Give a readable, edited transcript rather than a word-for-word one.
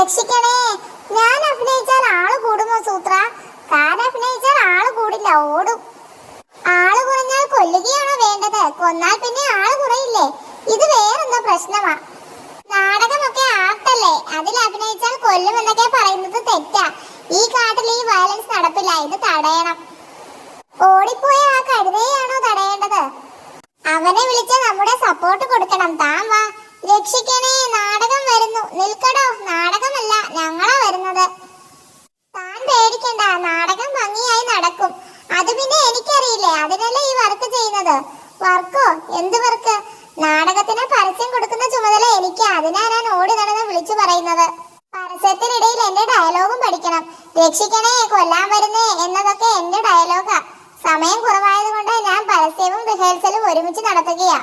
രക്ഷിക്കണേ. ഞാൻ അഭിനയിച്ചാൽ ആള് കൂടുമോ സൂത്ര? താൻ അഭിനയിച്ചാൽ ആള് കൂടില്ല, ഓടും. ആള് കുറഞ്ഞാൽ കൊല്ലുകയാണോ വേണ്ടത്? കൊന്നാൽ പിന്നെ ആള് കുറയില്ലേ? ഇത് വേറെന്തോ പ്രശ്നമാ. നാടകമൊക്കെ ആർട്ടല്ലേ, അതിൽ അഭിനയിച്ചാൽ കൊല്ലുമെന്നൊക്കെ പറയുന്നത് തെറ്റാ. ഈ കാട്ടിൽ ഈ വയലൻസ് നടപ്പില്ല, ഇത് തടയണം. ഓടിപ്പോയ ആ കഴുതയെയാണോ തടയേണ്ടത്? അവനെ വിളിച്ച് നമ്മുടെ സപ്പോർട്ട് കൊടുക്കണം. താൻ വാ. രക്ഷിക്കണേ, നാടകം വരുന്നു. നിൽക്കടോ, നാടകമല്ല, ഞങ്ങളാ വരുന്നത്. താൻ പേടിക്കണ്ട, നാടകം ഭംഗിയായി നടക്കും. അത് പിന്നെ എനിക്കറിയില്ലേ, അതിനല്ലേ ഈ വർക്ക് ചെയ്യുന്നത്. വർക്കോ? എന്ത് വർക്ക്? നാടകത്തിന് പരസ്യം കൊടുക്കുന്ന ചുമതല എനിക്ക്. അതിനാ ഞാൻ ഓടി നടന്ന് വിളിച്ചു പറയുന്നത്. പരസ്യത്തിനിടയിൽ എന്റെ ഡയലോഗും പഠിക്കണം. രക്ഷിക്കണേ, കൊല്ലാൻ വരുന്നേ എന്നതൊക്കെ എന്റെ ഡയലോഗാ. സമയം കുറവായത് കൊണ്ട് ഞാൻ പരസ്യവും റിഹേഴ്സലും ഒരുമിച്ച് നടത്തുകയാ.